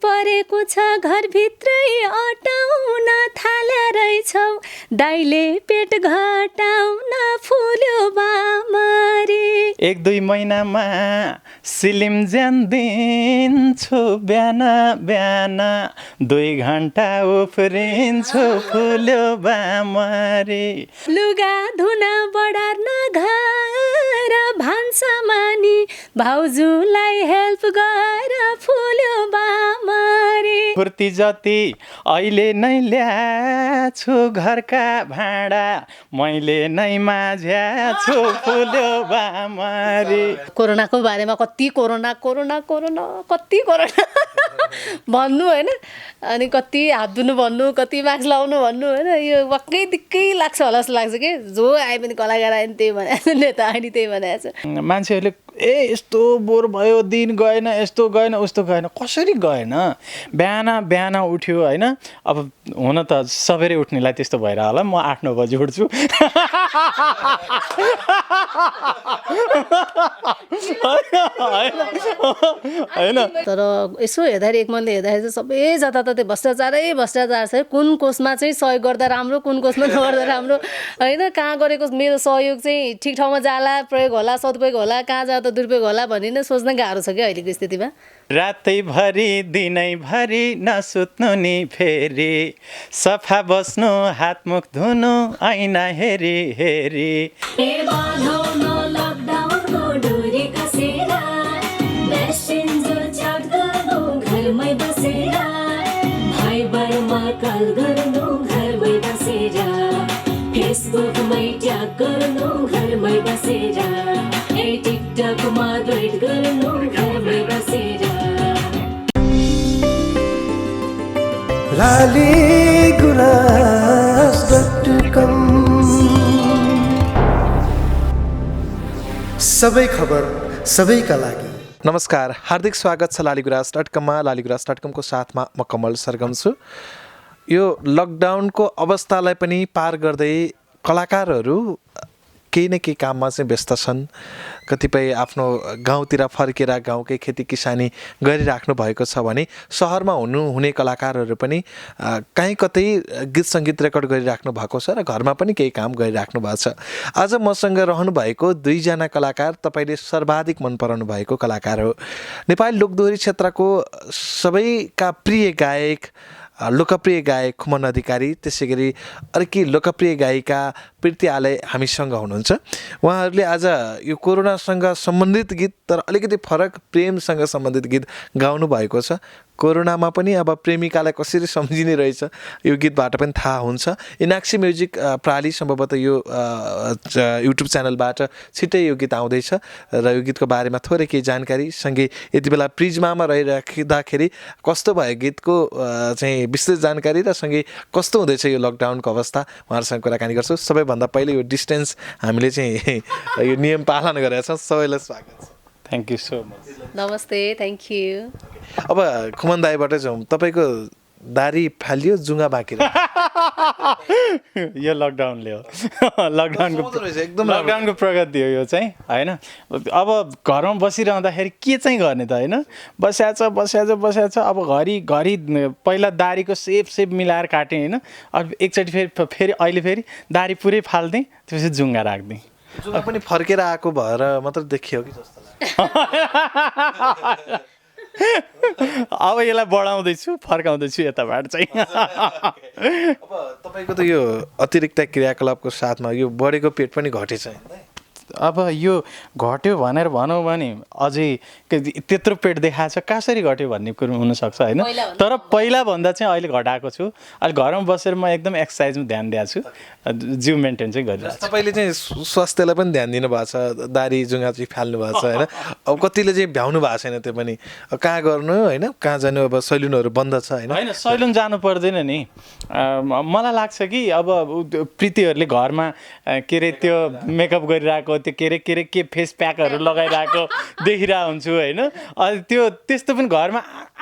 परेको छ घरभित्रै अटाउन थाले रहेछौ दाइले पेट घटाउन फुल्यो बामरी 1-2 महिनामा सिलिम ज्यान दिन्छु बिहान बिहान 2 घण्टा उफ्रिन्छु फुल्यो बामरी लुगा धुन बढार्न घर भान्सामा नि भाउजूलाई हेल्प गर फुल्यो बामरी फुर्ती जति अहिले नै ल्याछु घरका भाँडा मैले नै माझ्याछु फुल्यो बामरी कोरोनाको बारेमा कति कोरोना कति कोरोना भन्नु होइन अनि कति हात धुनु भन्नु कति मास्क लाउनु भन्नु होइन यो वाक्कै दिक्कै लाग्छ होला जस्तो लाग्छ कि जो आए पनि कलाकार आयो नि त्यही भनेको छ नेता आयो नि त्यही भनेको छ मान्छेहरूले यस्तो बोर भयो दिन गएन यस्तो गएन उस्तो गएन कसरी गएन बिहान बिहान उठ्यो होइन अब हुन त सबेरै उठ्नेलाई त्यस्तो भएर होला म 8-9 बजी उठ्छु होइन तर यसो हेर्दाखेरि एक मनले हेर्दाखेरि चाहिँ सबै जताततै भ्रष्टाचार छ कुन कोषमा चाहिँ सहयोग गर्दा राम्रो कुन कोषमा नगर्दा राम्रो होइन कहाँ गरेको मेरो सहयोग चाहिँ ठिक ठाउँमा जाला प्रयोग होला सदुपयोग होला कहाँ जाँदा दुरुपयोग होला भन्ने नै सोच्न गाह्रो छ क्या अहिलेको स्थितिमा रातैभरि दिनैभरि नसुत्नु नि फेरि सफा बस्नु हातमुख धुनु ऐना हेरी हेरी घरमै बसेर भाइ बहिनीमा कल गर्नु घरमै बसेर फेसबुकमै ट्याग गर्नु घरमै बसेर टिकटकमा ट्विट गर्नु घरमै बसेर laligulaas.com सबै खबर सबैका लागि नमस्कार हार्दिक स्वागत छ लालीगुराँस.com मा लालीगुराँस.com को साथमा म कमल सरगम छु यो लकडाउनको अवस्थालाई पनि पार गर्दै कलाकारहरू केही न केही काममा चाहिँ व्यस्त छन् कतिपय आफ्नो गाउँतिर फर्केर गाउँकै खेती किसानी गरिराख्नु भएको छ भने सहरमा हुने कलाकारहरू पनि कहीँ कतै गीत सङ्गीत रेकर्ड गरिराख्नु भएको छ र घरमा पनि केही काम गरिराख्नु भएको छ आज मसँग रहनु भएको 2 जना कलाकार तपाईले सर्वाधिक मन पराउनु भएको कलाकार हो नेपाली लोकदोहोरी क्षेत्रको सबैका प्रिय गायक लोकप्रिय गायक खुमन अधिकारी त्यसैगरी अर्की लोकप्रिय गायिका प्रीति आले हामीसँग हुनुहुन्छ उहाँहरूले आज यो कोरोनासँग सम्बन्धित गीत तर अलिकति फरक प्रेमसँग सम्बन्धित गीत गाउनु भएको छ कोरोनामा पनि अब प्रेमिकालाई कसरी सम्झिने रहेछ यो गीतबाट पनि थाहा हुन्छ इनाक्सी म्युजिक प्राली सम्भवतः यो युट्युब च्यानलबाट छिट्टै यो गीत आउँदैछ र यो गीतको बारेमा थोरै केही जानकारी सँगै यति बेला प्रिज्मामा रहिराख्दाखेरि कस्तो भयो गीतको चाहिँ विस्तृत जानकारी र सँगै कस्तो हुँदैछ यो लकडाउनको अवस्था उहाँहरूसँग कुराकानी गर्छौँ सबैभन्दा पहिले यो डिस्टेन्स हामीले चाहिँ यो नियम पालना गरेका छौँ सबैलाई स्वागत छ थ्याङ्क यू सो मच नमस्ते थ्याङ्क यू अब खुमन दाइबाटै जाउँ तपाईँको दारी फालियो जुङ्गा बाँकी यो लकडाउनले हो लकडाउनको प्रगति हो यो चाहिँ होइन अब घरमा बसिरहँदाखेरि के चाहिँ गर्ने त होइन बस्या छ अब घरि पहिला दारीको सेप मिलाएर काटेँ होइन अब एकचोटि फेरि अहिले फेरि दारी पुरै फाल्थेँ त्यसपछि जुङ्गा राख्थेँ जुङ्गा पनि फर्केर आएको भएर मात्र देखियो कि जस्तो अब यसलाई बढाउँदैछु फर्काउँदैछु यताबाट चाहिँ अब तपाईँको त यो अतिरिक्त क्रियाकलापको साथमा यो बढेको पेट पनि घटेछ अब यो घट्यो भनेर भनौँ भने अझै त्यत्रो पेट देखाएको छ कसरी घट्यो भन्ने कुरो हुनसक्छ होइन तर पहिलाभन्दा चाहिँ अहिले घटाएको छु अहिले घरमा बसेर म एकदम एक्सर्साइजमा ध्यान दिएको छु जिउ मेन्टेन चाहिँ गरिरहेको छु तपाईँले चाहिँ स्वास्थ्यलाई पनि ध्यान दिनु भएको छ दारी जुङ्गा चाहिँ फाल्नु भएको छ होइन अब कतिले चाहिँ भ्याउनु भएको छैन त्यो पनि कहाँ गर्नु होइन कहाँ जानु अब सैलुनहरू बन्द छ होइन सैलुन जानु पर्दैन नि मलाई लाग्छ कि अब प्रीतिहरूले घरमा के अरे त्यो मेकअप गरिरहेको त्यो के फेस प्याकहरू लगाइरहेको देखिरहेको हुन्छु होइन त्यो त्यस्तो पनि घरमा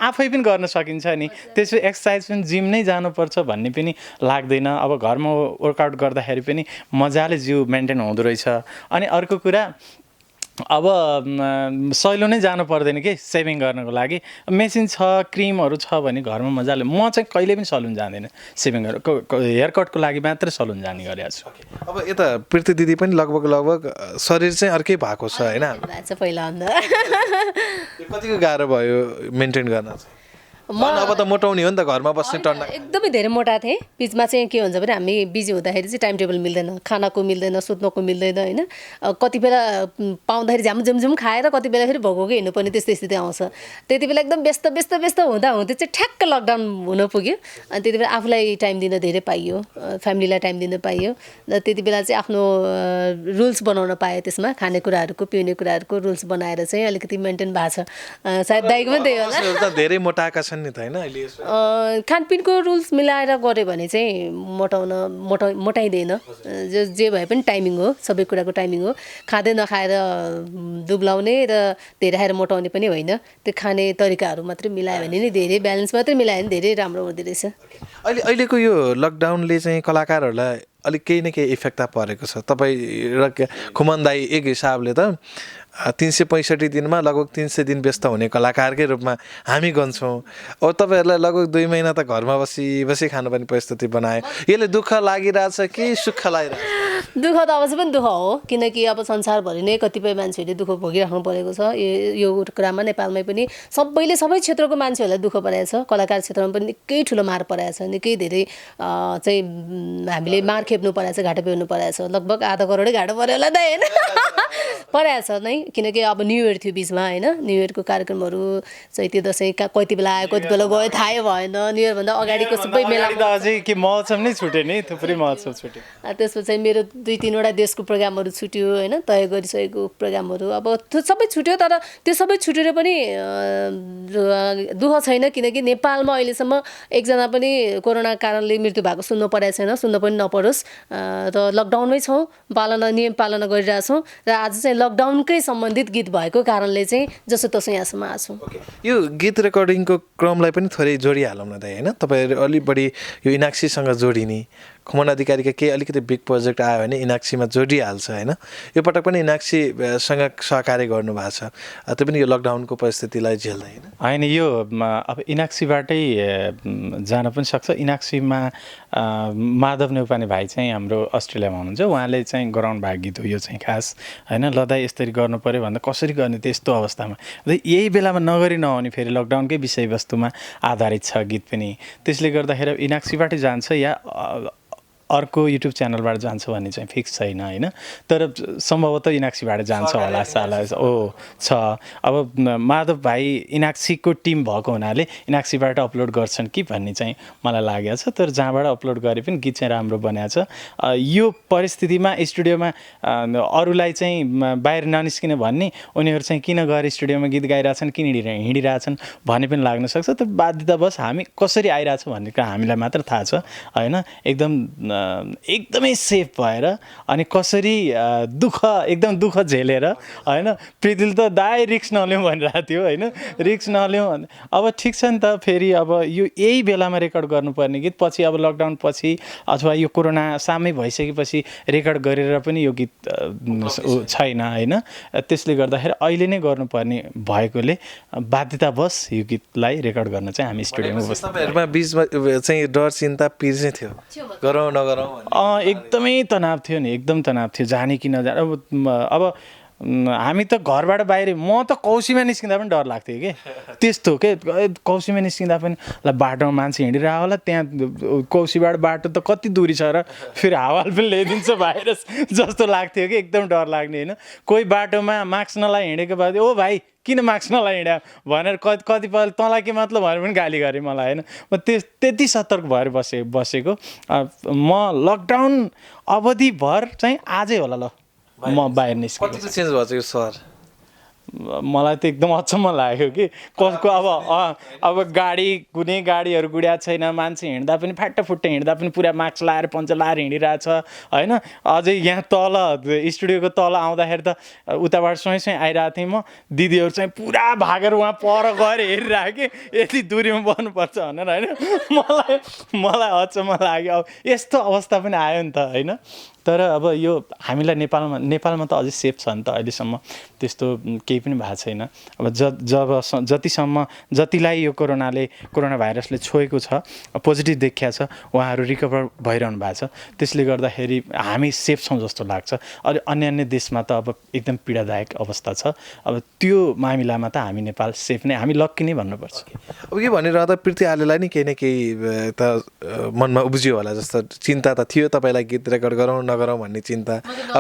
आफै पनि गर्न सकिन्छ नि त्यसो एक्सर्साइज पनि जिम नै जानुपर्छ भन्ने पनि लाग्दैन अब घरमा वर्कआउट गर्दाखेरि पनि मजाले जिउ मेन्टेन हुँदो रहेछ अनि अर्को कुरा अब सहिलो नै जानु पर्दैन कि सेभिङ गर्नको लागि मेसिन छ क्रिमहरू छ भने घरमा मजाले म चाहिँ कहिले पनि सलुन जाँदैन सेभिङ हेयर कटको लागि मात्रै सलुन जाने गरेको छु अब यता प्रीति दिदी पनि लगभग शरीर चाहिँ अर्कै भएको छ होइन भएको छ पहिलाभन्दा कतिको गाह्रो भयो मेन्टेन गर्न चाहिँ अब त मोटाउने हो नि त घरमा बस्ने टन्ना एकदमै धेरै मोटा थिएँ बिचमा चाहिँ के हुन्छ भने हामी बिजी हुँदाखेरि चाहिँ टाइम टेबल मिल्दैन खानाको मिल्दैन सुत्नको मिल्दैन होइन कति बेला पाउँदाखेरि झ्यामझुम खाएर कति बेला फेरि भोगोकै हिँड्नुपर्ने त्यस्तो स्थिति आउँछ त्यति बेला एकदम व्यस्त व्यस्त व्यस्त हुँदा हुँदै चाहिँ ठ्याक्क लकडाउन हुन पुग्यो अनि त्यति बेला आफूलाई टाइम दिन धेरै पाइयो फ्यामिलीलाई टाइम दिन पाइयो र त्यति बेला चाहिँ आफ्नो रुल्स बनाउन पाएँ त्यसमा खानेकुराहरूको पिउने कुराहरूको रुल्स बनाएर चाहिँ अलिकति मेन्टेन भएको छ सायद दाइको पनि त्यही होला मान्छेहरू त धेरै मोटाएका छन् नि त होइन अहिले खानपिनको रुल्स मिलाएर गऱ्यो भने चाहिँ मोटाइँदैन जे भए पनि टाइमिङ हो सबै कुराको टाइमिङ हो खाँदै नखाएर दुब्लाउने र धेरै खाएर मोटाउने पनि होइन त्यो खाने तरिकाहरू मात्रै मिलायो भने नि धेरै ब्यालेन्स मात्रै मिलायो भने धेरै राम्रो हुँदो रहेछ अहिलेको यो लकडाउनले चाहिँ कलाकारहरूलाई अलिक केही न केही इफेक्ट त परेको छ तपाईँ र खुमन दाई एक हिसाबले त 365 दिनमा लगभग 300 दिन व्यस्त हुने कलाकारकै रूपमा हामी गन्छौँ अब तपाईँहरूलाई लगभग 2 महिना त घरमा बसी खानुपर्ने परिस्थिति बनायो यसले दुःख लागिरहेछ कि सुख लागिरहेछ दुःख त अवश्य पनि दुःख हो किनकि अब संसारभरि नै कतिपय मान्छेहरूले दुःख भोगिराख्नु परेको छ यो कुरामा नेपालमै पनि सबै क्षेत्रको मान्छेहरूलाई दुःख परेको छ कलाकार क्षेत्रमा पनि निकै ठुलो मार परेको छ निकै धेरै चाहिँ हामीले मार खेप्नु परेको छ घाटा बेहोर्नु परेको छ लगभग आधा करोडै घाटा पऱ्यो होला त होइन परेको छ नै किनकि अब न्यू इयर थियो बिचमा होइन न्यू इयरको कार्यक्रमहरू चैते दसैँ कति बेला आयो कति बेला गयो थाहै भएन न्यू इयरभन्दा अगाडिको सबै मेला अझै के महोत्सव नै छुट्यो नि थुप्रै महोत्सव छुट्यो त्यसपछि मेरो 2-3वटा देशको प्रोग्रामहरू छुट्यो होइन तय गरिसकेको प्रोग्रामहरू अब त्यो सबै छुट्यो तर त्यो सबै छुटेर पनि दुःख छैन किनकि नेपालमा अहिलेसम्म एकजना पनि कोरोना कारणले मृत्यु भएको सुन्नु परेको छैन सुन्न पनि नपरोस् र लकडाउनमै छौँ नियम पालना गरिरहेछौँ र आज चाहिँ लकडाउनकै सम्बन्धित गीत भएको कारणले चाहिँ जसो तसो यहाँसम्म आएको छौँ यो गीत रेकर्डिङको क्रमलाई पनि थोरै जोडिहालौँ न त होइन तपाईँहरू अलिक बढी यो इनाक्सीसँग जोडिने खुमन अधिकारीका केही अलिकति बिग प्रोजेक्ट आयो भने इनाक्सीमा जोडिहाल्छ होइन यो पटक पनि इनाक्सीसँग सहकार्य गर्नुभएको छ त्यो पनि यो लकडाउनको परिस्थितिलाई झेल्दै होइन यो अब इनाक्सीबाटै जान पनि सक्छ इनाक्सीमा माधव नेउपाने भाइ चाहिँ हाम्रो अस्ट्रेलियामा हुनुहुन्छ उहाँले चाहिँ गराउनु भएको गीत हो यो चाहिँ खास होइन लदा यसरी गर्नु पऱ्यो भन्दा कसरी गर्ने त्यस्तो अवस्थामा यही बेलामा नगरी नहुने फेरि लकडाउनकै विषयवस्तुमा आधारित छ गीत पनि त्यसले गर्दाखेरि इनाक्सीबाटै जान्छ या अर्को युट्युब च्यानलबाट जान्छ भन्ने चाहिँ फिक्स छैन होइन तर सम्भवतः इनाक्सीबाट जान्छ होला साला छ अब माधव भाइ इनाक्सीको टिम भएको हुनाले इनाक्सीबाट अपलोड गर्छन् कि भन्ने चाहिँ मलाई लागेको छ तर जहाँबाट अपलोड गरे पनि गीत चाहिँ राम्रो बनाएको छ यो परिस्थितिमा स्टुडियोमा अरूलाई चाहिँ बाहिर ननिस्किने भन्ने उनीहरू चाहिँ किन गएर स्टुडियोमा गीत गाइरहेछन् किन हिँडिरहेछन् भन्ने पनि लाग्न सक्छ तर बाध्यतावश हामी कसरी आइरहेछ भन्ने कुरा हामीलाई मात्र थाहा छ होइन एकदमै सेफ भएर अनि कसरी एकदम दुःख झेलेर होइन प्रितिल त दाइ रिक्स नलिउँ भनिरहेको थियो होइन रिक्स नलिउँ अब ठिक छ नि त फेरि अब यो यही बेलामा रेकर्ड गर्नुपर्ने गीत पछि अब लकडाउन पछि अथवा यो कोरोना सामै भइसकेपछि रेकर्ड गरेर पनि यो गीत छैन होइन त्यसले गर्दाखेरि अहिले नै गर्नुपर्ने भएकोले बाध्यतावश यो गीतलाई रेकर्ड गर्न चाहिँ हामी स्टुडियोमा बस्छौँ तपाईँहरूमा बिचमा चाहिँ डर चिन्ता पिर चाहिँ थियो गरौँ नगरौँ एकदमै तनाव थियो नि एकदम तनाव थियो जाने कि नजाने अब हामी त घरबाट बाहिर म त कौसीमा निस्किँदा पनि डर लाग्थ्यो कि त्यस्तो के कौसीमा निस्किँदा पनि ल बाटोमा मान्छे हिँडिरहेको होला त्यहाँ कौसीबाट बाटो त कति दूरी छ र फेरि हावाले पनि ल्याइदिन्छ भाइरस जस्तो लाग्थ्यो कि एकदम डर लाग्ने होइन कोही बाटोमा मास्क नलाइ हिँडेको बाद ओ भाइ किन मास्क नलाइ हिँड्या भनेर कतिपय तँलाई के मतलब भनेर पनि गाली गरेँ मलाई होइन म त्यति सतर्क भएर बसेको म लकडाउन अवधिभर चाहिँ आजै होला ल म बाहिर निस्केँ कतिको चेन्ज भएको छ यो सहर मलाई त एकदम अचम्म लाग्यो कि कसको अब गाडी कुनै गाडीहरू गुड्या छैन मान्छे हिँड्दा पनि फाटाफुट्टा हिँड्दा पनि पुरा मास्क लाएर पन्चा लाएर हिँडिरहेछ होइन अझै यहाँ तल स्टुडियोको तल आउँदाखेरि त उताबाट स्वयं आइरहेको थिएँ म दिदीहरू चाहिँ पुरा भागेर उहाँ पर गएर हेरिरहेको कि यति दूरीमा बस्नुपर्छ भनेर होइन मलाई अचम्म लाग्यो अब यस्तो अवस्था पनि आयो नि त होइन तर अब यो हामीलाई नेपालमा त अझै सेफ छ नि त अहिलेसम्म त्यस्तो केही पनि भएको छैन। अब जतिलाई यो कोरोना भाइरसले छोएको छ, पोजिटिभ देखिया छ, उहाँहरू रिकभर भइरहनु भएको छ। त्यसले गर्दाखेरि हामी सेफ छौँ जस्तो लाग्छ। अन्य देशमा त अब एकदम पीडादायक अवस्था छ। अब त्यो मामिलामा त हामी नेपाल सेफ नै, हामी लक्की नै भन्नुपर्छ। अब के भनिरहँदा प्रीति आलेलाई नि केही न केही त मनमा उब्जियो होला जस्तो चिन्ता त थियो तपाईँलाई, गीत रेकर्ड गरौँ नगरौँ भन्ने चिन्ता।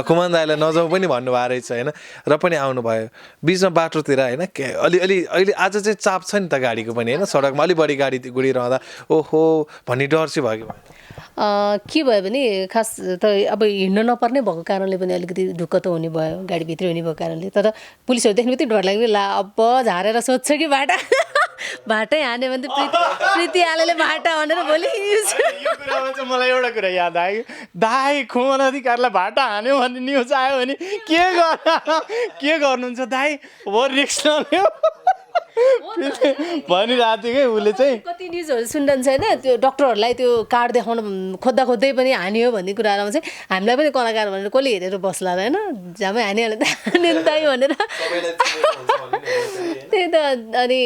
कुमन दाइलाई नजाउँ पनि भन्नुभएको रहेछ होइन, र पनि आउनुभयो बिचमा बाटोतिर होइन। अलि अहिले आज चाहिँ चाप छ नि त गाडीको पनि होइन, सडकमा अलिक बढी गाडी गुडिरहँदा ओहो भन्ने डर चाहिँ भयो कि के भयो भने खास त अब हिँड्न नपर्ने भएको कारणले पनि अलिकति ढुक्क त हुने भयो, गाडीभित्रै हुने भएको कारणले। तर पुलिसहरू देख्ने बित्तिकै डर लाग्ने, ला अब झारेर सोध्छ कि बाटा बाटै हान्यो भने त प्रीति आलेले बाटा भनेर भोलि यो कुरामा चाहिँ मलाई एउटा कुरा याद आयो, दाइ खुमन अधिकारलाई भाटा हान्यो भन्ने न्युज आयो भने के गर्नुहुन्छ दाइ, हो रिक्स नलियो भनिरहेको थियो कि उसले चाहिँ। कति न्युजहरू सुन्नुहुन्छ होइन, त्यो डक्टरहरूलाई त्यो कार्ड देखाउन खोज्दै पनि हान्यो भन्ने कुराहरूमा चाहिँ हामीलाई पनि कलाकार भनेर कसले हेरेर बस्ला र होइन, झ्यामै हानिहाल्यो त हान्यो दाइ भनेर। त्यही त अनि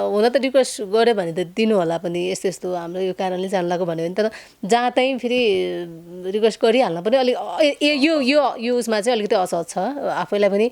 हुन त रिक्वेस्ट गऱ्यो भने त दिनु होला पनि, यस्तो यस्तो हाम्रो यो कारणले जानु लाग्यो भन्यो भने। तर जहाँ चाहिँ फेरि रिक्वेस्ट गरिहाल्न पनि अलिक यो उसमा चाहिँ अलिकति असहज छ आफैलाई पनि।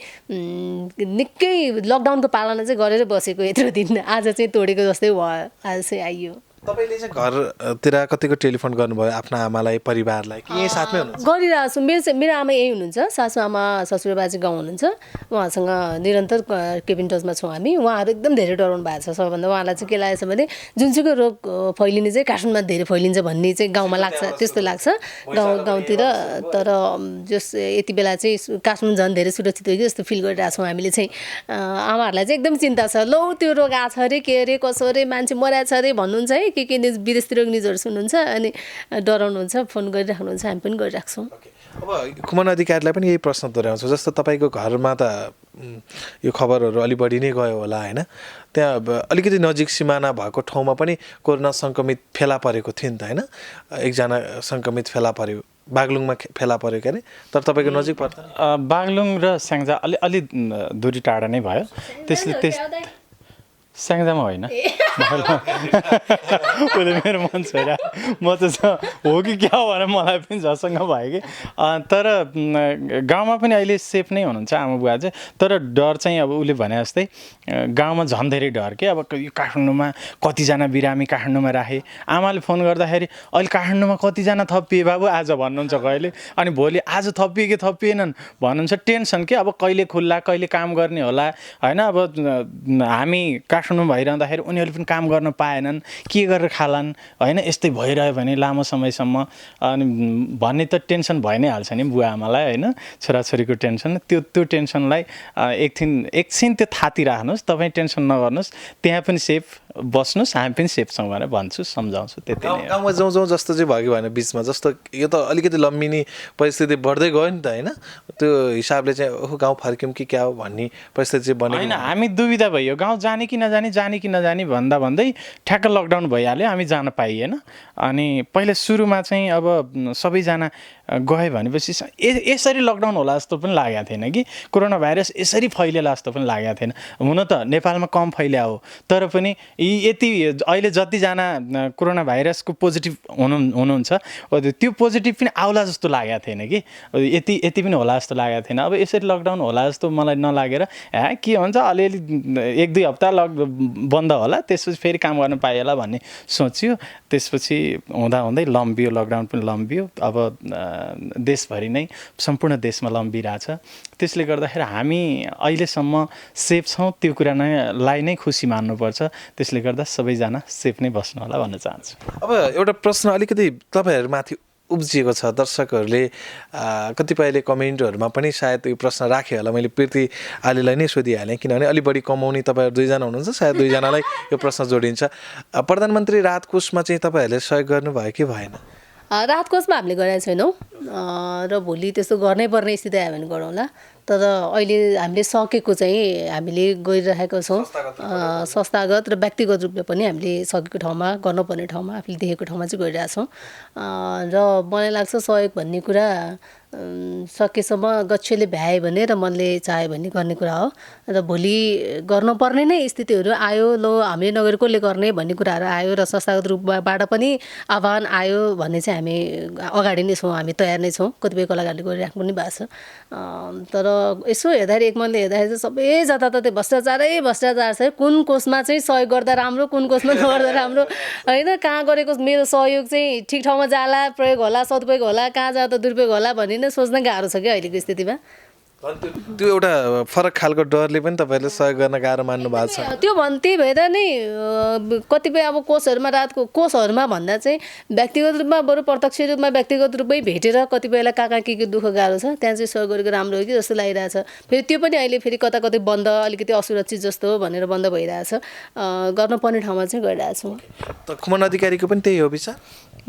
निकै लकडाउनको पालना चाहिँ गरेर बसेको यत्रो दिन, आज चाहिँ तोडेको जस्तै भयो, आज चाहिँ आइयो। तपाईँले चाहिँ घरतिर कतिको टेलिफोन गर्नुभयो आफ्नो आमालाई, परिवारलाई, कि यहीँ साथमै हुनुहुन्छ? गरिरहेको छु। मेरो आमा यही हुनुहुन्छ, सासू आमा ससुरा बाजे गाउँ हुनुहुन्छ, उहाँसँग निरन्तर केबिन टचमा छौँ हामी। उहाँहरू एकदम धेरै डराउनु भएको छ। सबभन्दा उहाँलाई चाहिँ के लागेको छ भने जुनसुकै रोग फैलिने चाहिँ काठमाडौँमा धेरै फैलिन्छ भन्ने चाहिँ गाउँमा लाग्छ, त्यस्तो लाग्छ गाउँतिर। तर जस यति बेला चाहिँ काठमाडौँ झन् धेरै सुरक्षित हो कि जस्तो फिल गरिरहेको छौँ हामीले चाहिँ। आमाहरूलाई चाहिँ एकदम चिन्ता छ, लौ त्यो रोग आएको छ अरे, के अरे कसो अरे, मान्छे मर्याएको छ अरे भन्नुहुन्छ है, के न्युज विदेशतिर न्युजहरू सुन्नुहुन्छ अनि डराउनुहुन्छ, फोन गरिराख्नुहुन्छ, हामी पनि गरिराख्छौँ। अब कुमन अधिकारीलाई पनि यही प्रश्न दोहोऱ्याउँछु, जस्तो तपाईँको घरमा त यो खबरहरू अलि बढी नै गयो होला होइन, त्यहाँ अलिकति नजिक सिमाना भएको ठाउँमा पनि कोरोना सङ्क्रमित फेला परेको थियो नि त होइन, एकजना सङ्क्रमित फेला पर्यो, बागलुङमा फेला पऱ्यो के अरे, तर तपाईँको नजिक पर्छ? बागलुङ र स्याङ्जा अलि दूरी टाढा नै भयो। त्यसले स्याङ्जामा होइन, उसले मेरो मन छोरा, म त हो कि क्या हो भनेर मलाई पनि झसङ्ग भयो कि। तर गाउँमा पनि अहिले सेफ नै हुनुहुन्छ आमा बुवा चाहिँ। तर डर चाहिँ अब उसले भने जस्तै गाउँमा झन् धेरै डर के। अब यो काठमाडौँमा कतिजना बिरामी काठमाडौँमा राखे, आमाले फोन गर्दाखेरि अहिले काठमाडौँमा कतिजना थपिए बाबु आज भन्नुहुन्छ कहिले, अनि भोलि आज थपिए कि थपिएनन् भन्नुहुन्छ। टेन्सन के, अब कहिले खुल्ला कहिले काम गर्ने होला होइन। अब हामी काठमाडौँमा भइरहँदाखेरि उनीहरूले पनि काम गर्न पाएनन्, के गरेर खालान् होइन, यस्तै भइरह्यो भने लामो समयसम्म अनि भन्ने त टेन्सन भइ नै हाल्छ नि बुवा आमालाई होइन, छोराछोरीको टेन्सन। त्यो टेन्सनलाई एकछिन त्यो थाती राख्नुहोस्, तपाईँ टेन्सन नगर्नुहोस्, त्यहाँ पनि सेफ बस्नुहोस्, हामी पनि सेफ छौँ भनेर भन्छु, सम्झाउँछु, त्यति नै। गाउँमा जाउँ जस्तो चाहिँ भयो कि भएन बिचमा, जस्तो यो त अलिकति लम्बिने परिस्थिति बढ्दै गयो नि त होइन, त्यो हिसाबले चाहिँ ओहो गाउँ फर्क्यौँ कि क्या हो भन्ने परिस्थिति चाहिँ बन्यो होइन। हामी दुविधा भयो, गाउँ जाने कि नजाने भन्दै ठ्याक्क लकडाउन भइहाल्यो, हामी जान पाइएन। अनि पहिला सुरुमा चाहिँ अब सबैजना गयो भनेपछि यसरी लकडाउन होला जस्तो पनि लागेको थिएन कि, कोरोना भाइरस यसरी फैलिएला जस्तो पनि लागेको थिएन। हुन त नेपालमा कम फैल्या हो, तर पनि यति अहिले जतिजना कोरोना भाइरसको पोजिटिभ हुनुहुन्छ त्यो पोजिटिभ पनि आउला जस्तो लागेको थिएन कि, यति पनि होला जस्तो लागेको थिएन। अब यसरी लकडाउन होला जस्तो मलाई नलागेर के हुन्छ अलिअलि 1-2 हप्ता बन्द होला, त्यसपछि फेरि काम गर्न पाइएला भन्ने सोच्यो। त्यसपछि हुँदै लम्बियो, लकडाउन पनि लम्बियो, अब देशभरि नै सम्पूर्ण देशमा लम्बिरहेछ। त्यसले गर्दाखेरि हामी अहिलेसम्म सेफ छौँ, त्यो कुरालाई नै खुसी मान्नुपर्छ। त्यसले गर्दा सबैजना सेफ नै बस्नु होला भन्न चाहन्छु। अब एउटा प्रश्न अलिकति तपाईँहरूमाथि उब्जिएको छ, दर्शकहरूले कतिपयले कमेन्टहरूमा पनि सायद यो प्रश्न राखेँ होला, मैले प्रीति आलेलाई नै सोधिहालेँ किनभने अलि बढी कमाउने तपाईँहरू 2जना हुनुहुन्छ, सायद 2जनालाई यो प्रश्न जोडिन्छ। प्रधानमन्त्री राहत कोषमा चाहिँ तपाईँहरूले सहयोग गर्नुभयो कि भएन? राहत कोषमा हामीले गरेका छैनौँ र भोलि त्यस्तो गर्नै पर्ने स्थिति आयो भने गरौँला। तर अहिले हामीले सकेको चाहिँ हामीले गरिरहेको छौँ संस्थागत र व्यक्तिगत रूपले पनि हामीले सकेको ठाउँमा गर्नुपर्ने ठाउँमा आफूले देखेको ठाउँमा चाहिँ गरिरहेछौँ र मलाई लाग्छ सहयोग भन्ने कुरा सकेसम्म गच्छेले भ्याए भने र मनले चाह्यो भने गर्ने कुरा हो र भोलि गर्नुपर्ने नै स्थितिहरू आयो लो हामीले नगरी कसले गर्ने भन्ने कुराहरू आयो र संस्थागत रूपबाट पनि आह्वान आयो भने चाहिँ हामी अगाडि नै छौँ हामी तयार नै छौँ कतिपय कलाकारले गरिराख्नु पनि भएको छ तर यसो हेर्दाखेरि एक मनले हेर्दाखेरि चाहिँ सबै जताततै भ्रष्टाचार छ कुन कोषमा चाहिँ सहयोग गर्दा राम्रो कुन कोषमा नगर्दा राम्रो होइन कहाँ गरेको मेरो सहयोग चाहिँ ठिक ठाउँमा जाला प्रयोग होला सदुपयोग होला कहाँ जाँदा दुरुपयोग होला भन्ने नै सोच्न गाह्रो छ क्या अहिलेको स्थितिमा त्यो एउटा फरक खालको डरले पनि तपाईँहरूले सहयोग गर्न गाह्रो मान्नु भएको छ त्यही भएर नै कतिपय अब कोषहरूमा भन्दा चाहिँ व्यक्तिगत रूपमा बरु प्रत्यक्ष रूपमा व्यक्तिगत रूपमै भेटेर कतिपयलाई कहाँ के दुःख गाह्रो छ त्यहाँ चाहिँ सहयोग गरेको राम्रो हो कि जस्तो लागिरहेछ फेरि त्यो पनि अहिले फेरि कता कतै बन्द अलिकति असुरक्षित जस्तो भनेर बन्द भइरहेछ गर्नुपर्ने ठाउँमा चाहिँ गरिरहेछौँ त खुमन अधिकारीको पनि त्यही हो विचार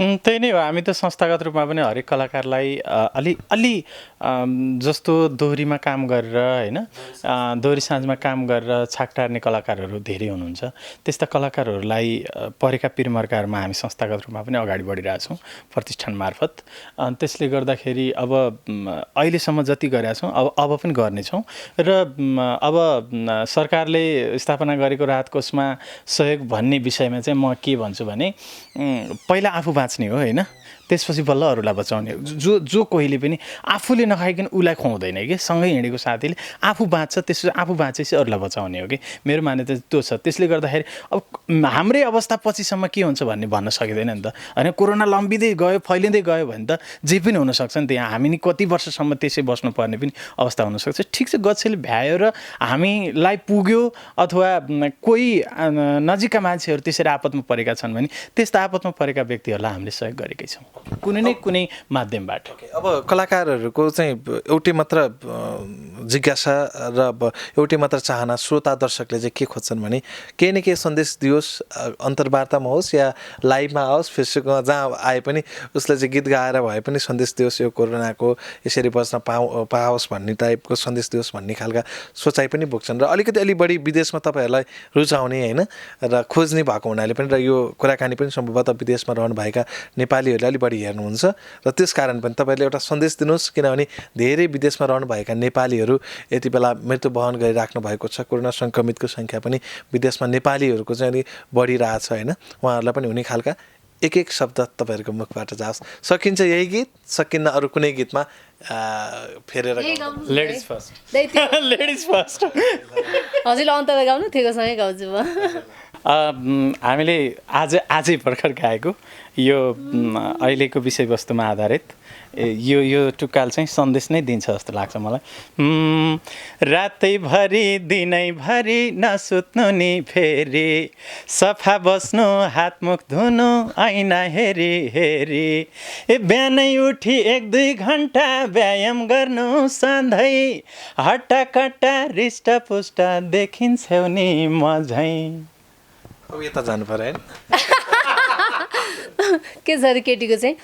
त्यही नै हो हामी त संस्थागत रूपमा पनि हरेक कलाकारलाई अलि जस्तो दोहोरीमा काम गरेर होइन दोहोरी साँझमा काम गरेर छाक टार्ने कलाकारहरू धेरै हुनुहुन्छ त्यस्ता कलाकारहरूलाई परेका पिरमर्काहरूमा हामी संस्थागत रूपमा पनि अगाडि बढिरहेछौँ प्रतिष्ठान मार्फत त्यसले गर्दाखेरि अब अहिलेसम्म जति गरेका छौँ अब पनि गर्नेछौँ र अब सरकारले स्थापना गरेको राहत कोषमा सहयोग भन्ने विषयमा चाहिँ म के भन्छु भने पहिला आफू बाँच्ने हो होइन त्यसपछि बल्ल अरूलाई बचाउने जो कोहीले पनि आफूले नखाइकन उसलाई खुवाउँदैन कि सँगै हिँडेको साथीले आफू बाँच्छ त्यसपछि आफू बाँचेपछि अरूलाई बचाउने हो कि मेरो मान्यता त्यो छ त्यसले गर्दाखेरि अब हाम्रै अवस्था पछिसम्म के हुन्छ भन्ने भन्न सकिँदैन नि त होइन कोरोना लम्बिँदै गयो फैलिँदै गयो भने त जे पनि हुनसक्छ नि त्यहाँ हामी नि कति वर्षसम्म त्यसै बस्नुपर्ने पनि अवस्था हुनसक्छ ठिक छ गच्छेले भ्यायो र हामीलाई पुग्यो अथवा कोही नजिकका मान्छेहरू त्यसरी आपतमा परेका छन् भने त्यस्ता आपतमा परेका व्यक्तिहरूलाई हामीले सहयोग गरेकै छौँ कुनै माध्यमबाट अब कलाकारहरूको चाहिँ एउटै मात्र जिज्ञासा र एउटै मात्र चाहना श्रोता दर्शकले चाहिँ के खोज्छन् भने केही न केही सन्देश दियोस् अन्तर्वार्तामा होस् या लाइभमा आओस् फेसबुकमा जहाँ आए पनि उसले चाहिँ गीत गाएर भए पनि सन्देश दियोस् यो कोरोनाको यसरी बच्न पाओस् भन्ने टाइपको सन्देश दियोस् भन्ने खालका सोचाइ पनि बोक्छन् र अलि बढी विदेशमा तपाईँहरूलाई रुचाउने होइन र खोज्ने भएको हुनाले पनि र यो कुराकानी पनि सम्भवतः विदेशमा रहनुभएका नेपालीहरूले अलि बढी हेर्नुहुन्छ र त्यस कारण पनि तपाईँले एउटा सन्देश दिनुहोस् किनभने धेरै विदेशमा रहनुभएका नेपालीहरू यति बेला मृत्यु वहन गरिराख्नु भएको छ कोरोना सङ्क्रमितको सङ्ख्या पनि विदेशमा नेपालीहरूको चाहिँ अलिक बढिरहेछ होइन उहाँहरूलाई पनि हुने खालका एक शब्द तपाईँहरूको मुखबाट जाओस् सकिन्छ यही गीत सकिन्न अरू कुनै गीतमा फेरेर लेडिज फर्स्ट हजुरले अन्त गाउनु ठिकसँगै गाउँछु म हामीले आजै भर्खर गाएको यो अहिलेको विषयवस्तुमा आधारित यो टुक्काल चाहिँ सन्देश नै दिन्छ जस्तो लाग्छ मलाई रातैभरि दिनैभरि नसुत्नु नि फेरि सफा बस्नु हातमुख धुनु ऐना हेरी हेरी बिहानै उठी 1-2 घन्टा व्यायाम गर्नु सधैँ हट्टाकट्टा रिष्टपुष्ट देखिन्छौ नि म झैँ अब यता जानु पर्यो होइन के छ अरे केटीको चाहिँ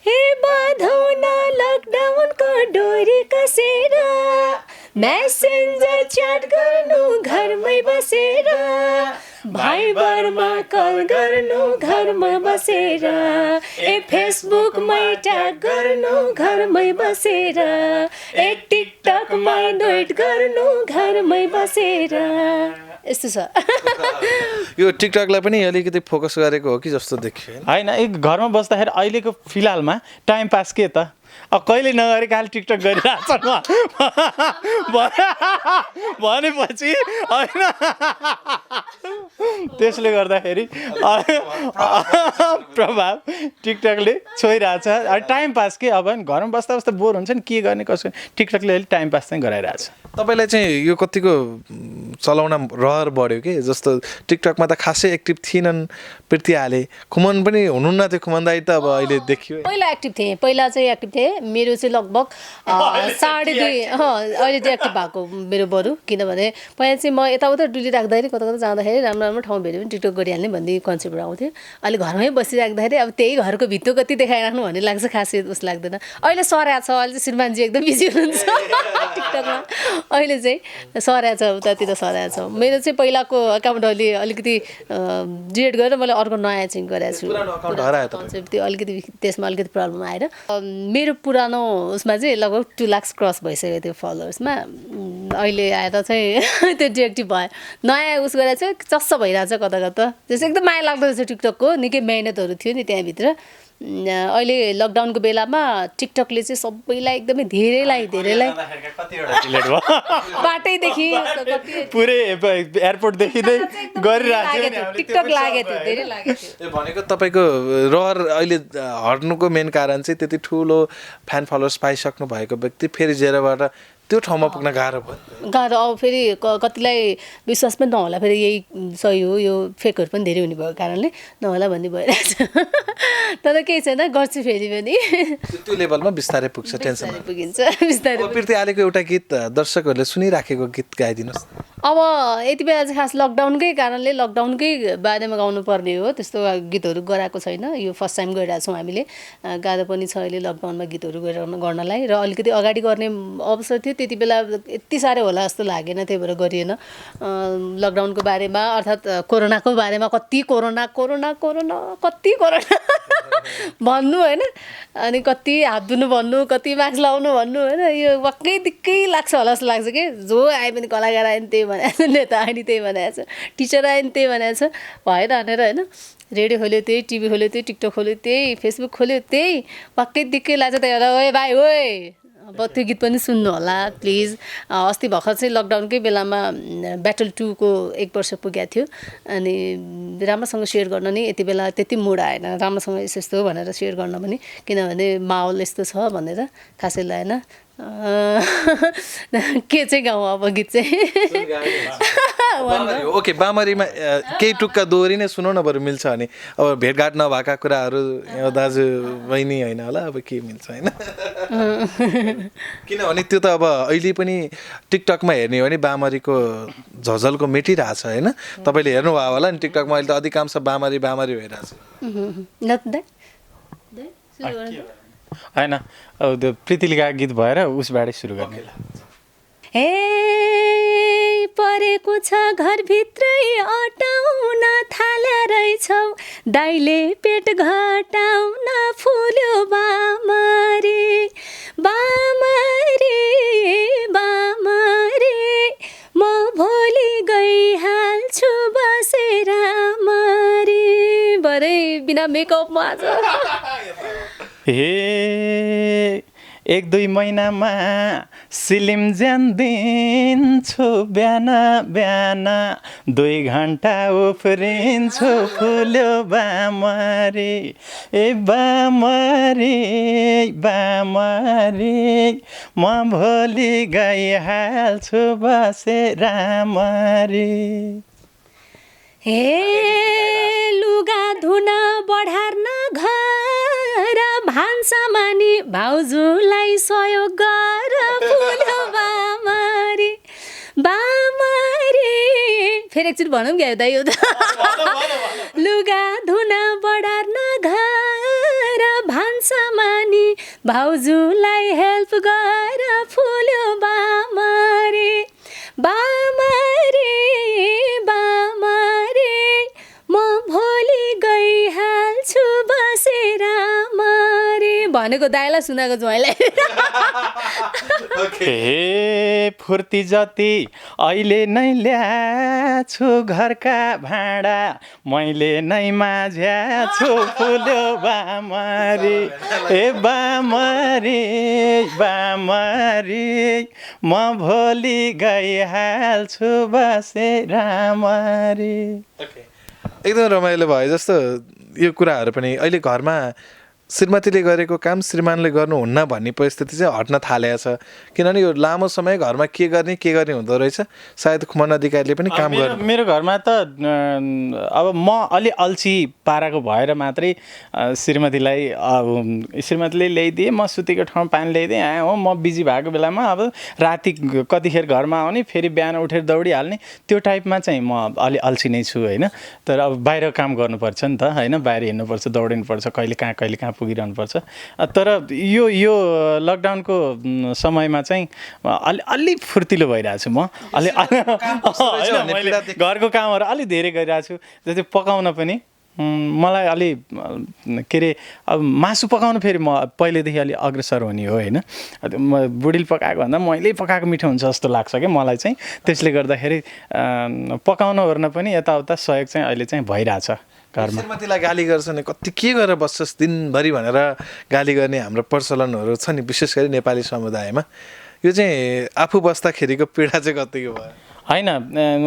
हे बाधौ न लकडाउनको डोरी कसेर मेसेन्जर च्याट गर्नु घरमै बसेर भाइबरमा कल गर्नु घरमा बसेर फेसबुकमै ट्याग गर्नु घरमै बसेर टिकटकमा डोइट गर्नु घरमै बसेर यस्तो छ यो टिकटकलाई पनि अलिकति फोकस गरेको हो कि जस्तो देखियो होइन एक घरमा बस्दाखेरि अहिलेको फिलहालमा टाइम पास के त अब कहिले नगरेको हाल टिकटक गरिरहेछ भनेपछि होइन त्यसले गर्दाखेरि प्रभाव टिकटकले छोइरहेछ टाइम पास के अब घरमा बस्दा बस्दा बोर हुन्छ नि के गर्ने कसो टिकटकले अलिक टाइम पास चाहिँ गराइरहेछ तपाईँलाई चाहिँ यो कतिको चलाउन रहर बढ्यो कि जस्तो टिकटकमा त खासै एक्टिभ थिएनन् प्रीति हाले खुमन पनि हुनुहुन्न थियो खुमन दाइ त अब अहिले देखियो पहिला एक्टिभ थिएँ अहिले मेरो चाहिँ लगभग 2.5 अहिले डिएक्टिभ भएको मेरो बरु किनभने पहिला चाहिँ म यताउता डुलिराख्दाखेरि कता कता जाँदाखेरि राम्रो राम्रो ठाउँ भेट्यो भने टिकटक गरिहाल्ने भन्ने कन्सेप्ट आउँथ्यो अहिले घरमै बसिराख्दाखेरि अब त्यही घरको भित्तो कति देखाइराख्नु भन्ने लाग्छ खासै उस लाग्दैन अहिले सऱ्या छ अहिले चाहिँ श्रीमानजी एकदम बिजी हुनुहुन्छ टिकटकमा अहिले चाहिँ सऱ्या छ उतातिर सऱ्या छ मेरो चाहिँ पहिलाको एकाउन्ट अलिकति डिलिट गरेर मैले अर्को नयाँ चाहिँ गरेको छु कन्सेप्ट त्यो अलिकति त्यसमा अलिकति प्रब्लम आएर मेरो पुरानो उसमा चाहिँ लगभग 2 लाख क्रस भइसक्यो त्यो फलोवर्समा अहिले आएर चाहिँ त्यो डिएक्टिभ भयो नयाँ उस गरेर चाहिँ चस्स भइरहेछ कता कता त्यसो एकदम माया लाग्दो रहेछ टिकटकको निकै मेहनतहरू थियो नि त्यहाँभित्र अहिले लकडाउनको बेलामा टिकटकले चाहिँ सबैलाई एकदमै धेरैलाई बाटैदेखि पुरै एयरपोर्टदेखि नै गरिरहेको टिकटक लागेको थियो धेरै लागेको थियो भनेको तपाईँको रहर अहिले हट्नुको मेन कारण चाहिँ त्यति ठुलो फ्यान फलोवर्स पाइसक्नु भएको व्यक्ति फेरि जेरोबाट त्यो ठाउँमा पुग्न गाह्रो गाह्रो अब फेरि कतिलाई विश्वास पनि नहोला फेरि यही सही हो यो फेकहरू पनि धेरै हुने भएको कारणले नहोला भन्ने भइरहेछ तर केही छैन गर्छु फेरि पनि त्यो लेभलमा बिस्तारै पुग्छ टेन्सन पुगिन्छ बिस्तारै प्रीति आलेको एउटा गीत दर्शकहरूले सुनिराखेको गीत गाइदिनुहोस् अब यति बेला चाहिँ खास लकडाउनकै कारणले लकडाउनकै बारेमा गाउनु पर्ने हो त्यस्तो गीतहरू गराएको छैन यो फर्स्ट टाइम गरिरहेको छौँ हामीले गाह्रो पनि छ अहिले लकडाउनमा गीतहरू गर्नलाई र अलिकति अगाडि गर्ने अवसर थियो त्यति बेला यति साह्रै होला जस्तो लागेन त्यही भएर गरिएन लकडाउनको बारेमा अर्थात् कोरोनाको बारेमा कति कोरोना भन्नु होइन अनि कति हात धुनु भन्नु कति मास्क लाउनु भन्नु होइन यो वाक्कै दिक्कै लाग्छ होला जस्तो लाग्छ कि जो आए पनि कलाकार आयो नि त्यही भनेको छ नेता आयो नि त्यही भनेको छ टिचर आयो नि त्यही भनेको छ भएर भनेर होइन रेडियो खोल्यो त्यही टिभी खोल्यो त्यही टिकटक खोल्यो त्यही फेसबुक खोल्यो त्यही वाक्कै दिक्कै लाग्छ त्यही भएर ओए भाइ ओए अब त्यो गीत पनि सुन्नु होला प्लिज अस्ति भर्खर चाहिँ लकडाउनकै बेलामा ब्याटल 2 को 1 वर्ष पुगेको थियो अनि राम्रोसँग सेयर गर्न नि यति बेला त्यति मुड आएन राम्रोसँग यस्तो यस्तो भनेर सेयर गर्न पनि किनभने माहौल यस्तो छ भनेर खासै लागेन के चाहिँ गाउँ अब गीत चाहिँ ओके बामरीमा केही टुक्का दोहोरी नै सुनाउन बरु मिल्छ भने अब भेटघाट नभएका कुराहरू दाजु बहिनी होइन होला अब के मिल्छ होइन किनभने त्यो त अब अहिले पनि टिकटकमा हेर्ने हो भने बामरीको झझलको मेटिरहेछ होइन तपाईँले हेर्नुभयो होला नि टिकटकमा अहिले त अधिकांश बामरी भइरहेछ होइन अब त्यो प्रीतिलिका गीत भएर उसबाटै सुरु गर्ने हे परेको छ घरभित्रै अटाउन थाल्या रहेछौ दाइले पेट घटाउन फुल्यो बामरी म भोलि गइहाल्छु बसेर मरी भरे बिना मेकअपमा आज हे 1-2 महिनामा सिलिम ज्यान दिन्छु बिहान 2 घन्टा उफ्रिन्छु फुल्यो बामरी ए बामरी म भोलि गइहाल्छु बसेर मरी हे लुगा धुन बढार्न घर भान्सामानी भाउजूलाई सहयोग गर फुल्यो बामरी फेरि एकचोटि भनौँ क्या दाइ यो त लुगा धुन बढार्न घर भान्सामानी भाउजूलाई हेल्प गर फुल्यो बामरी म भोलि गइहाल्छु बसेर मरे भनेको दाइलाई सुनाएको ज्वाइँलाई हे फुर्ती जति अहिले नै ल्याछु घरका भाँडा मैले नै माझ्याछु फुल्यो बामरी ए बामरी म भोलि गइहाल्छु बसेर मरी एकदम रमाइलो भयो जस्तो यो कुराहरू पनि अहिले घरमा श्रीमतीले गरेको काम श्रीमानले गर्नुहुन्न भन्ने परिस्थिति चाहिँ हट्न थालेको छ किनभने यो लामो समय घरमा के गर्ने हुँदो रहेछ सायद खुमन अधिकारीले पनि काम गर्नु मेरो घरमा त अब म अलि अल्छी पाराको भएर मात्रै श्रीमतीले ल्याइदिएँ म सुतेको ठाउँमा पानी ल्याइदिएँ हो म बिजी भएको बेलामा अब राति कतिखेर घरमा आउने फेरि बिहान उठेर दौडिहाल्ने त्यो टाइपमा चाहिँ म अलि अल्छी नै छु होइन तर अब बाहिर काम गर्नुपर्छ नि त होइन बाहिर हिँड्नुपर्छ दौडिनुपर्छ कहिले कहाँ पुगिरहनुपर्छ तर यो लकडाउनको समयमा चाहिँ अलि फुर्तिलो भइरहेको छु म मैले घरको कामहरू अलि धेरै गरिरहेको छु जस्तै पकाउन पनि मलाई अलि के अरे अब मासु पकाउनु फेरि म पहिलेदेखि अलि अग्रसर हुने हो होइन म बुढीले पकाएको भन्दा मैले पकाएको मिठो हुन्छ जस्तो लाग्छ क्या मलाई चाहिँ त्यसले गर्दाखेरि पकाउन ओर्न पनि यताउता सहयोग चाहिँ अहिले चाहिँ भइरहेछ घरमा श्रीमतीलाई गाली गर्छ नि कति के गरेर बस्छस् दिनभरि भनेर गाली गर्ने हाम्रो प्रचलनहरू छ नि विशेष गरी नेपाली समुदायमा यो चाहिँ आफू बस्दाखेरिको पीडा चाहिँ कतिको भयो होइन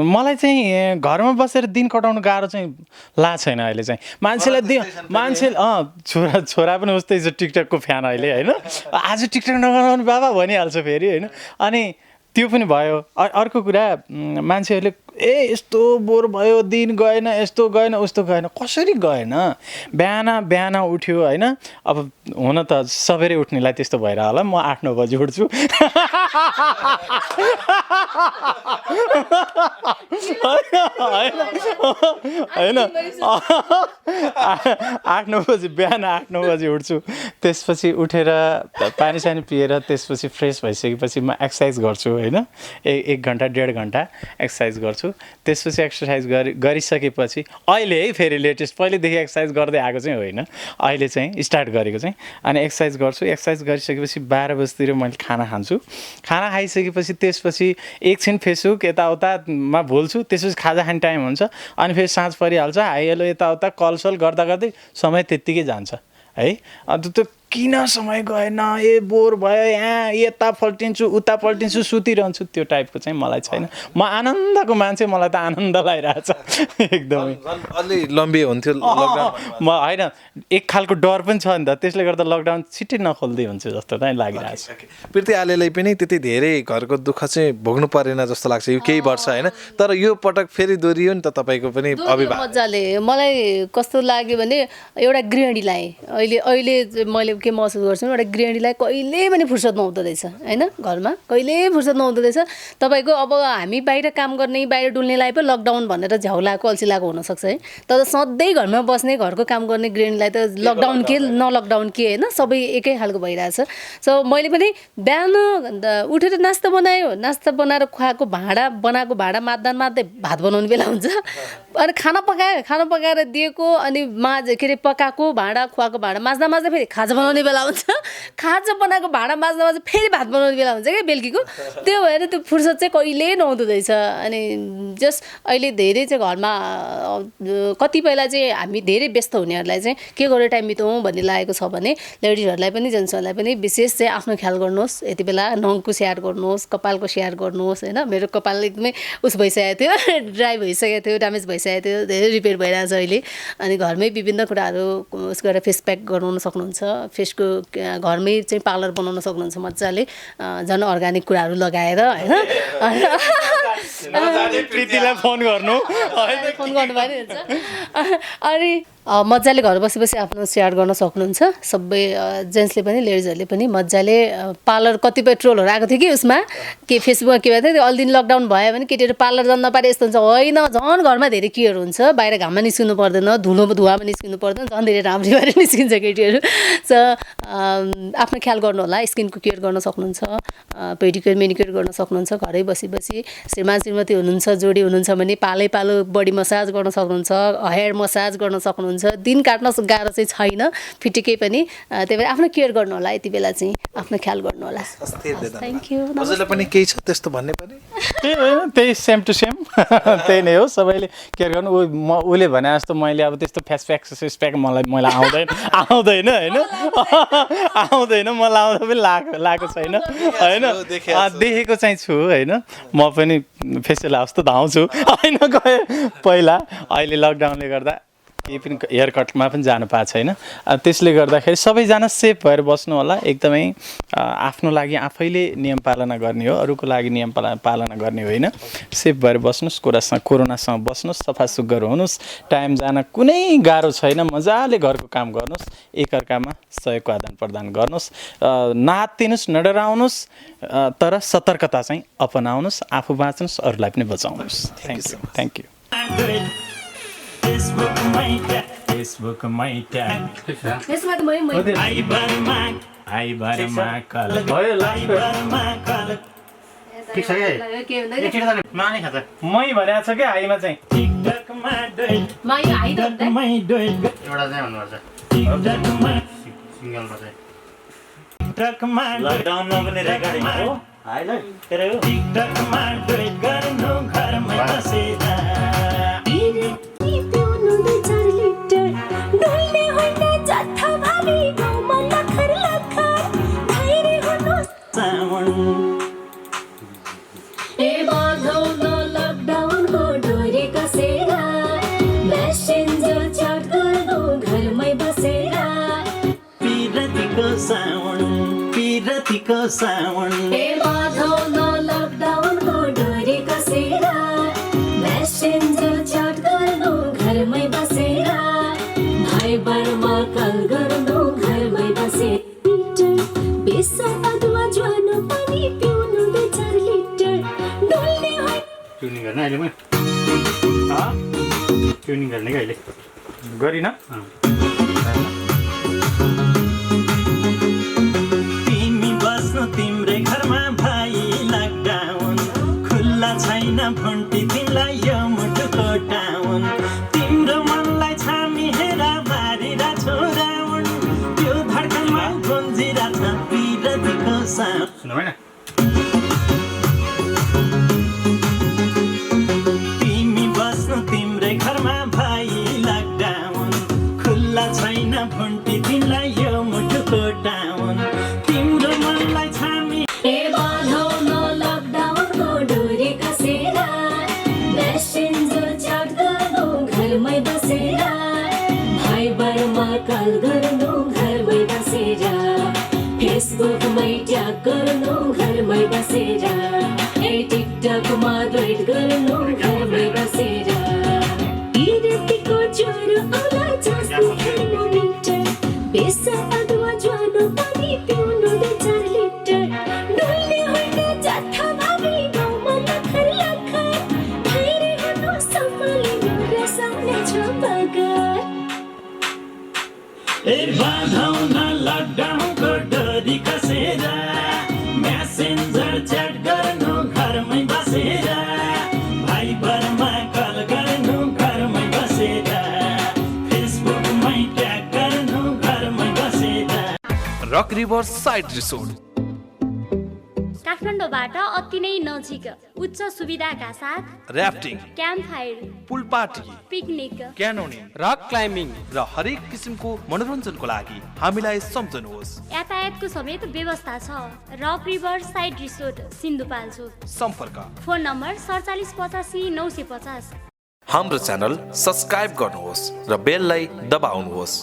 मलाई चाहिँ घरमा बसेर दिन कटाउनु गाह्रो चाहिँ लाग्छ छैन अहिले चाहिँ मान्छे छोरा पनि उस्तै छ टिकटकको फ्यान अहिले होइन आज टिकटक नगराउनु बाबा भनिहाल्छ फेरि होइन अनि त्यो पनि भयो अर्को कुरा मान्छेहरूले यस्तो बोर भयो दिन गएन यस्तो गएन उस्तो गएन कसरी गएन बिहान उठ्यो होइन अब हुन त सबेरै उठ्नेलाई त्यस्तो भएर होला म 8-9 बजी उठ्छु होइन 8-9 बजी बिहान 8-9 बजी उठ्छु त्यसपछि उठेर पानी सानी पिएर त्यसपछि फ्रेस भइसकेपछि म एक्सर्साइज गर्छु होइन 1 घन्टा 1.5 घन्टा एक्सर्साइज गर्छु त्यसपछि एक्सर्साइज गरिसकेपछि अहिले है फेरि लेटेस्ट पहिलेदेखि एक्सर्साइज गर्दै आएको चाहिँ होइन अहिले चाहिँ स्टार्ट गरेको चाहिँ अनि एक्सर्साइज गर्छु एक्सर्साइज गरिसकेपछि 12 बजीतिर मैले खाना खान्छु खाना खाइसकेपछि त्यसपछि एकछिन फेसबुक यताउतामा भुल्छु त्यसपछि खाजा खाने टाइम हुन्छ अनि फेरि साँझ परिहाल्छ हाइहेलो यताउता कलसल गर्दा गर्दै समय त्यत्तिकै जान्छ है अन्त त्यो किन समय गएन बोर भयो यहाँ यता पल्टिन्छु उता पल्टिन्छु सुतिरहन्छु त्यो टाइपको चाहिँ मलाई छैन म आनन्दको मान्छे मलाई त आनन्द लागिरहेछ एकदमै अलि लम्बी हुन्थ्यो लकडाउन म होइन एक खालको डर पनि छ नि त त्यसले गर्दा लकडाउन छिट्टै नखोल्दै हुन्छ जस्तो चाहिँ लागिरहेछ प्रीति आलेलाई पनि त्यति धेरै घरको दुःख चाहिँ भोग्नु परेन जस्तो लाग्छ यो केही वर्ष होइन तर यो पटक फेरि दोहोरियो नि त तपाईँको पनि अभिभावक मजाले मलाई कस्तो लाग्यो भने एउटा गृहिणीलाई अहिले मैले के महसुस गर्छु एउटा गृहिणीलाई कहिले पनि फुर्सद नहुँदो रहेछ होइन घरमा कहिले फुर्सद नहुँदो रहेछ तपाईँको अब हामी बाहिर काम गर्ने बाहिर डुल्नेलाई पो लकडाउन भनेर झ्याउलाको अल्छिलाको हुनसक्छ है तर सधैँ घरमा बस्ने घरको काम गर्ने गृहिणीलाई त लकडाउन के नलकडाउन के होइन सबै एकै खालको भइरहेछ सो मैले पनि बिहान उठेर नास्ता बनायो नास्ता बनाएर खुवाएको भाँडा मात्दै भात बनाउने बेला हुन्छ अनि खाना पकाएर दिएको अनि के अरे पकाएको भाँडा खुवाएको भाँडा माझ्दा फेरि खाजा बनाउने बेला हुन्छ खाजा बनाएको भाँडा माझ्दा फेरि भात बनाउने बेला हुन्छ क्या बेलुकीको त्यो भएर त्यो फुर्सद चाहिँ कहिल्यै नहुँदो रहेछ अनि जस्ट अहिले धेरै चाहिँ घरमा कतिपयलाई चाहिँ हामी धेरै व्यस्त हुनेहरूलाई चाहिँ के गरेर टाइम बिताउँ भन्ने लागेको छ भने लेडिजहरूलाई पनि जेन्ट्सहरूलाई पनि विशेष चाहिँ आफ्नो ख्याल गर्नुहोस् यति बेला नङको स्याहार गर्नुहोस् कपालको स्याहार गर्नुहोस् होइन मेरो कपाल एकदमै उस भइसकेको थियो ड्राई भइसकेको थियो ड्यामेज भइसकेको थियो धेरै रिपेयर भइरहेको छ अहिले अनि घरमै विभिन्न कुराहरू उस गरेर फेस प्याक गराउन सक्नुहुन्छ फेसको घरमै चाहिँ पार्लर बनाउन सक्नुहुन्छ मजाले झन् अर्ग्यानिक कुराहरू लगाएर होइन प्रीतिलाई फोन गर्नु भइरहेको हुन्छ अनि मजाले घर बसी आफ्नो स्याहार गर्न सक्नुहुन्छ सबै जेन्ट्सले पनि लेडिजहरूले पनि मजाले पार्लर कतिपय ट्रोलहरू आएको थियो कि उसमा के फेसबुकमा के भएको थियो अलि दिन लकडाउन भयो भने केटीहरू पार्लर जान नपारे यस्तो हुन्छ होइन झन् घरमा धेरै केयर हुन्छ बाहिर घाममा निस्किनु पर्दैन धुवामा निस्किनु पर्दैन झन् धेरै राम्ररी भएर निस्किन्छ केटीहरू सो आफ्नो ख्याल गर्नु होला स्किनको केयर गर्न सक्नुहुन्छ पेडिक्योर मेनिक्योर गर्न सक्नुहुन्छ घरै बसी श्रीमती हुनुहुन्छ जोडी हुनुहुन्छ भने पालो बडी मसाज गर्न सक्नुहुन्छ हेयर मसाज गर्न सक्नुहुन्छ दिन काट्न गाह्रो चाहिँ छैन फिटिकै पनि त्यही भएर आफ्नो केयर गर्नु होला यति बेला चाहिँ आफ्नो ख्याल गर्नु होला थ्याङ्क यू हजुरलाई पनि केही छ त्यस्तो भन्ने पनि त्यही होइन त्यही सेम टु सेम त्यही नै हो सबैले केयर गर्नु उसले भने जस्तो मैले अब त्यस्तो फेस प्याक मलाई आउँदैन होइन आउँदैन म लाउँदा पनि लाएको छैन होइन देखेको चाहिँ छु होइन म पनि फेसियल हाउस त धाउँछु होइन गएँ पहिला अहिले लकडाउनले गर्दा केही पनि हेयर कटमा पनि जानु पाएको छैन। त्यसले गर्दाखेरि सबैजना सेफ भएर बस्नु होला। एकदमै आफ्नो लागि आफैले नियम पालना गर्ने हो, अरूको लागि नियम पालना गर्ने होइन। सेफ भएर बस्नुहोस्, कोरोनासँग बस्नुहोस्, सफासुग्घर हुनुहोस्, टाइम जान कुनै गाह्रो छैन। मजाले घरको काम गर्नुहोस्, एकअर्कामा सहयोगको आदान प्रदान गर्नुहोस्, नहात्तिनुहोस्, नडराउनुहोस्, तर सतर्कता चाहिँ अपनाउनुहोस्, आफू बाँच्नुहोस्, अरूलाई पनि बचाउनुहोस्। Thank you. मै भनेको छ क्या हाईमा चाहिँ लकडाउनमा पनि रेकर्डिङ हो हाईलाई तेरो टिकटकमा डुएट गर्नु घरमै बसेर पिरतीको साउन मेसेन्जर च्याट गर्नु घरमै बसेर भाइ बरमा कल गर्नु घरमै बसेर बेसा अदुवा ज्वानो पनि पिउनु 2-4 लिटर डुल्ने होइ ट्युनिङ गर्ने अहिले म ट्युनिङ गर्ने कि अहिले गरिन। तिमी बस्नु तिम्रै घरमा भाइ लकडाउन खुल्ला छैन भुन्टी तिमीलाई यो मुटुको टाउन तिम्रो मनलाई छामी हेर मारिरा छोराउन त्यो धड्कनमा गुन्जिरा छ पिरतीको साउन सुन हैन। तिमी बस्नु तिम्रै घरमा भाइ लकडाउन खुल्ला छैन भुन्टी तिमीलाई यो मुटुको टाउन तिम्रो मनलाई छामी लकडाउनको डोरी कसेर मेसेन्जर च्याट गर्नु घरमै बसेर भाइ बरमा कल गर्नु घरमै बसेर फेसबुकमै ट्याग गर्नु घरमै बसेर टिकटकमा डुएट गर्नु घरमै बसेर पिरतीको ज्वरो आउला जस्तो थर्मोमिटर बेसा अदुवा ज्वानो पनि पिउनु 2-4 लिटर डुल्ने होइन जथा भावी गाउँमा लखर लखर धैर्य हुनु सम्हालिनु रसाउने छ बगर ए बाधाउन लकडाउनको डोरी कसेर मेसेन्जर च्याट गर्नु घरमै बसेर भाइ बरमा कल गर्नु घरमै बसेर फेसबुकमै ट्याग गर्नु घरमै बसेर। रक रिभर साइड रिसोर्ट काठमाडौँबाट अति नै नजिक उच्च सुविधाका साथ rafting, camp fire, pool party, picnic, canyoning, rock climbing र हरेक किसिमको मनोरञ्जनको लागि हामीलाई सम्झनुहोस्। यातायातको समेत व्यवस्था छ। Rock river side resort Sindhupalchok. सम्पर्क फोन नम्बर 4785 950। हाम्रो च्यानल सब्स्क्राइब गर्नुहोस् र बेललाई दबाउनुहोस्।